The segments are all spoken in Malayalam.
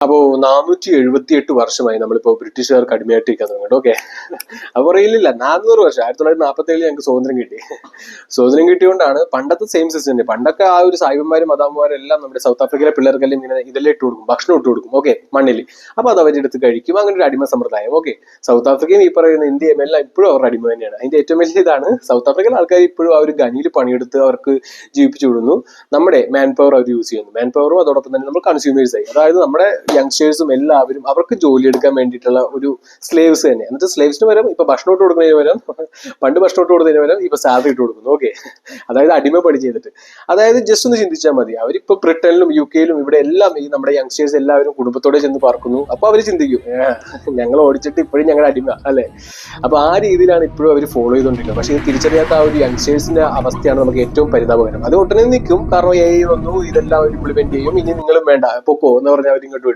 അപ്പോ 478 വർഷമായി നമ്മളിപ്പോ ബ്രിട്ടീഷുകാർക്ക് അടിമയായിട്ടിരിക്കാൻ തുടങ്ങിയിട്ട്. ഓക്കെ, അപ്പൊ പറയില്ല 400 വർഷം, 1947 ഞങ്ങൾക്ക് സ്വാതന്ത്ര്യം കിട്ടി. സ്വാതന്ത്ര്യം കിട്ടിയോണ്ടാണ് പണ്ടത്തെ സെയിം സിസ്റ്റം തന്നെ. പണ്ടൊക്കെ ആ ഒരു സായിബന്മാരും മദാമ്മമാരും എല്ലാം നമ്മുടെ സൗത്ത് ആഫ്രിക്കയിലെ പിള്ളേർക്കെല്ലാം ഇങ്ങനെ ഇതെല്ലാം ഇട്ട് കൊടുക്കും, ഭക്ഷണം ഇട്ട് കൊടുക്കും. ഓക്കെ, മണ്ണിൽ. അപ്പൊ അത് അവരെടുത്ത് കഴിക്കും. അങ്ങനെ ഒരു അടിമ സമ്പ്രദായം. ഓക്കെ, സൗത്ത് ആഫ്രിക്കയും ഈ പറയുന്ന ഇന്ത്യയും എല്ലാം ഇപ്പോഴും അവരുടെ അടിമ തന്നെയാണ്. അതിന്റെ ഏറ്റവും വലിയ ഇതാണ് സൗത്ത് ആഫ്രിക്കയിലെ ആൾക്കാർ ഇപ്പോഴും ആ ഒരു ഖനിയിൽ പണിയെടുത്ത് അവർക്ക് ജീവിപ്പിച്ചു വിടുന്നു. നമ്മുടെ മാൻ പവർ അവർ യൂസ് ചെയ്യുന്നു. മാൻ പവറും അതോടൊപ്പം തന്നെ നമ്മൾ കൺസ്യൂമേഴ്സ് ആയി. അതായത് നമ്മുടെ യങ്സ്റ്റേഴ്സും എല്ലാവരും അവർക്ക് ജോലി എടുക്കാൻ വേണ്ടിയിട്ടുള്ള ഒരു സ്ലേവ്സ് തന്നെ. എന്നിട്ട് സ്ലേവ്സിന് പകരം ഇപ്പൊ ഭക്ഷണം ഇട്ട് കൊടുക്കുന്നതിന് പകരം, പണ്ട് ഭക്ഷണം ഇട്ട് കൊടുക്കുന്നതിന് പകരം ഇപ്പൊ സാലറി ഇട്ട് കൊടുക്കുന്നു. ഓക്കെ, അതായത് അടിമ പണി ചെയ്തിട്ട്. അതായത് ജസ്റ്റ് ഒന്ന് ചിന്തിച്ചാൽ മതി, അവരിപ്പോ ബ്രിട്ടനിലും യു കെയിലും ഇവിടെ എല്ലാം ഈ നമ്മുടെ യങ്സ്റ്റേഴ്സ് എല്ലാവരും കുടുംബത്തോടെ ചെന്ന് പാർക്കുന്നു. അപ്പൊ അവർ ചിന്തിക്കും, ഞങ്ങൾ ഓടിച്ചിട്ട് ഇപ്പോഴും ഞങ്ങളുടെ അടിമ അല്ലെ. അപ്പൊ ആ രീതിയിലാണ് ഇപ്പോഴും അവർ ഫോളോ ചെയ്തുകൊണ്ടിരിക്കുന്നത്. പക്ഷെ ഇത് തിരിച്ചറിയാത്ത ആ ഒരു യങ്സ്റ്റേഴ്സിന്റെ അവസ്ഥയാണ് നമുക്ക് ഏറ്റവും പരിതാപകരം. അത് ഉടനെ നിൽക്കും, കാരണം AI വന്നു, ഇതെല്ലാം അവർ ഇംപ്ലിമെന്റ് ചെയ്യും, ഇനി നിങ്ങളും വേണ്ട പൊക്കോ എന്ന് പറഞ്ഞാൽ അവർ ഇങ്ങോട്ട് വിടും.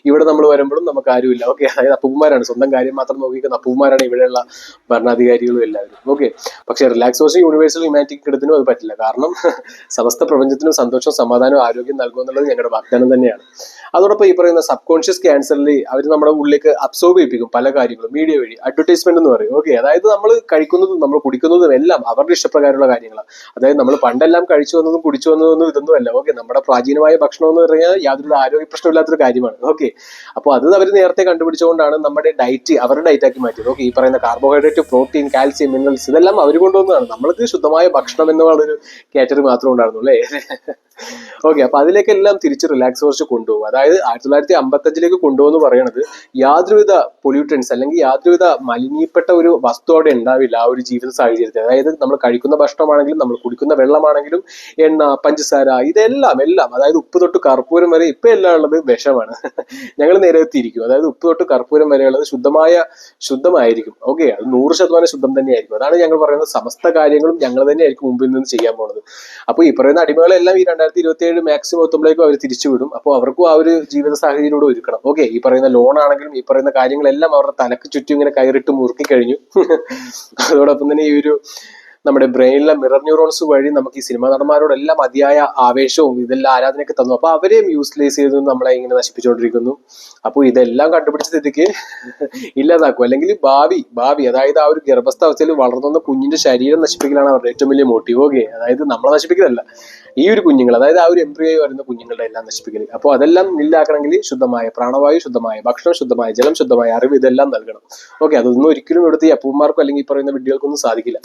ഇവിടെ നമ്മൾ വരുമ്പോഴും നമുക്ക് ആരുമില്ല. ഓക്കെ, അതായത് അപ്പൂപ്പന്മാരാണ്, സ്വന്തം കാര്യം മാത്രം നോക്കിക്കുന്ന അപ്പൂപ്പന്മാരാണ് ഇവിടെയുള്ള ഭരണാധികാരികളും എല്ലാവരും. ഓക്കെ, പക്ഷെ റിലാക്സേഷൻ യൂണിവേഴ്സൽ ഹ്യൂമാനിറ്റി കിടത്തിനും അത് പറ്റില്ല. കാരണം സമസ്ത പ്രപഞ്ചത്തിനും സന്തോഷവും സമാധാനവും ആരോഗ്യം നൽകുക എന്നുള്ളത് ഞങ്ങളുടെ വാഗ്ദാനം തന്നെയാണ്. അതോടൊപ്പം ഈ പറയുന്ന സബ് കോൺഷ്യസ് ക്യാൻസറിൽ അവർ നമ്മുടെ ഉള്ളിലേക്ക് അബ്സോർബ് ചെയ്യിപ്പിക്കും പല കാര്യങ്ങളും മീഡിയ വഴി. അഡ്വർടൈസ്മെന്റ് എന്ന് പറയും. ഓക്കെ, അതായത് നമ്മൾ കഴിക്കുന്നതും നമ്മൾ കുടിക്കുന്നതും എല്ലാം അവരുടെ ഇഷ്ടപ്രകാരമുള്ള കാര്യങ്ങളാണ്. അതായത് നമ്മൾ പണ്ടെല്ലാം കഴിച്ചു വന്നതും കുടിച്ചു വന്നതൊന്നും ഇതൊന്നും അല്ല. ഓക്കെ, നമ്മുടെ പ്രാചീനമായ ഭക്ഷണം എന്ന് പറഞ്ഞാൽ യാതൊരു ആരോഗ്യ പ്രശ്നമില്ലാത്തൊരു കാര്യമാണ്. ഓക്കെ, അപ്പോൾ അത് അവർ നേരത്തെ കണ്ടുപിടിച്ചുകൊണ്ടാണ് നമ്മുടെ ഡയറ്റ് അവരുടെ ഡയറ്റ് ആക്കി മാറ്റിയത്. ഓക്കെ, ഈ പറയുന്ന കാർബോഹൈഡ്രേറ്റ്, പ്രോട്ടീൻ, കാൽസ്യം, മിനറൽസ് ഇതെല്ലാം അവർ കൊണ്ടുവന്നതാണ്. നമ്മൾക്ക് ശുദ്ധമായ ഭക്ഷണം എന്നുള്ളൊരു കാറ്റഗറി മാത്രമേ ഉണ്ടായിരുന്നു അല്ലേ. ഓക്കെ, അപ്പൊ അതിലേക്കെല്ലാം തിരിച്ച് റിലാക്സ് കുറച്ച് കൊണ്ടുപോകും. അതായത് 1955 കൊണ്ടുപോകുന്നു പറയണത് യാതൊരുവിധ പൊല്യൂട്ടൻസ് അല്ലെങ്കിൽ യാതൊരുവിധ മലിനീപ്പെട്ട ഒരു വസ്തു അവിടെ ഉണ്ടാവില്ല ആ ഒരു ജീവിത സാഹചര്യത്തിൽ. അതായത് നമ്മൾ കഴിക്കുന്ന ഭക്ഷണമാണെങ്കിലും നമ്മൾ കുടിക്കുന്ന വെള്ളമാണെങ്കിലും എണ്ണ, പഞ്ചസാര, ഇതെല്ലാം അതായത് ഉപ്പ് തൊട്ട് കർപ്പൂരം വരെ ഇപ്പൊ എല്ലാം ഉള്ളത് വിഷമാണ്. ഞങ്ങൾ നേരെ തിരിക്കും. അതായത് ഉപ്പ് തൊട്ട് കർപ്പൂരം വരെയുള്ളത് ശുദ്ധമായിരിക്കും. ഓക്കെ, അത് 100% ശുദ്ധം തന്നെയായിരിക്കും. അതാണ് ഞങ്ങൾ പറയുന്നത്, സമസ്ത കാര്യങ്ങളും ഞങ്ങൾ തന്നെയായിരിക്കും മുമ്പിൽ നിന്ന് ചെയ്യാൻ പോകുന്നത്. അപ്പൊ ഈ പറയുന്ന അടിമകളെല്ലാം ഈ 2027 മാക്സിമം എത്തുമ്പോഴേക്കും അവർ തിരിച്ചുവിടും. അപ്പോൾ അവർക്കും ആ ഒരു ജീവിത സാഹചര്യത്തോട് ഒരുക്കണം. ഓക്കെ, ഈ പറയുന്ന ലോൺ ആണെങ്കിലും ഈ പറയുന്ന കാര്യങ്ങളെല്ലാം അവരുടെ തലക്ക് ചുറ്റും ഇങ്ങനെ കയറിട്ട് മുറുക്കി കഴിഞ്ഞു. അതോടൊപ്പം തന്നെ ഈ ഒരു നമ്മുടെ ബ്രെയിനിലെ മിറർ ന്യൂറോൺസ് വഴി നമുക്ക് ഈ സിനിമാ നടന്മാരോടെല്ലാം അതിയായ ആവേശവും ഇതെല്ലാം ആരാധനയൊക്കെ തന്നു. അപ്പൊ അവരെയും യൂസ്ലൈസ് ചെയ്ത് നമ്മളെ ഇങ്ങനെ നശിപ്പിച്ചുകൊണ്ടിരിക്കുന്നു. അപ്പോൾ ഇതെല്ലാം കണ്ടുപിടിച്ച സ്ഥിതിക്ക് ഇല്ലാതാക്കും. അല്ലെങ്കിൽ ഭാവി അതായത് ആ ഒരു ഗർഭസ്ഥാവസ്ഥയിൽ വളർന്നുവന്ന കുഞ്ഞിന്റെ ശരീരം നശിപ്പിക്കലാണ് അവരുടെ ഏറ്റവും വലിയ മോട്ടീവ്. ഓക്കെ, അതായത് നമ്മളെ നശിപ്പിക്കലല്ല, ഈ ഒരു കുഞ്ഞുങ്ങൾ, അതായത് ആ ഒരു എംബ്രിയോ വരുന്ന കുഞ്ഞുങ്ങളുടെ എല്ലാം നശിപ്പിക്കൽ. അപ്പോൾ അതെല്ലാം ഇല്ലാക്കണമെങ്കിൽ ശുദ്ധമായ പ്രാണവായു, ശുദ്ധമായ ഭക്ഷണം, ശുദ്ധമായ ജലം, ശുദ്ധമായ അറിവ് ഇതെല്ലാം നൽകണം. ഓക്കെ, അതൊന്നും ഒരിക്കലും ഇവിടുത്തെ ഈ അപ്പൂമാർക്കും അല്ലെങ്കിൽ ഈ പറയുന്ന വിഡ്ഢികൾക്കൊന്നും സാധിക്കില്ല.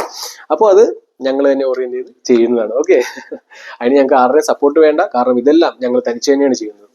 അപ്പോൾ അത് ഞങ്ങൾ തന്നെ ഓറിയന്റ് ചെയ്ത് ചെയ്യുന്നതാണ്. ഓക്കെ, അതിന് ഞങ്ങൾക്ക് ആരുടെയും സപ്പോർട്ട് വേണ്ട, കാരണം ഇതെല്ലാം ഞങ്ങൾ തനിച്ച് തന്നെയാണ് ചെയ്യുന്നത്.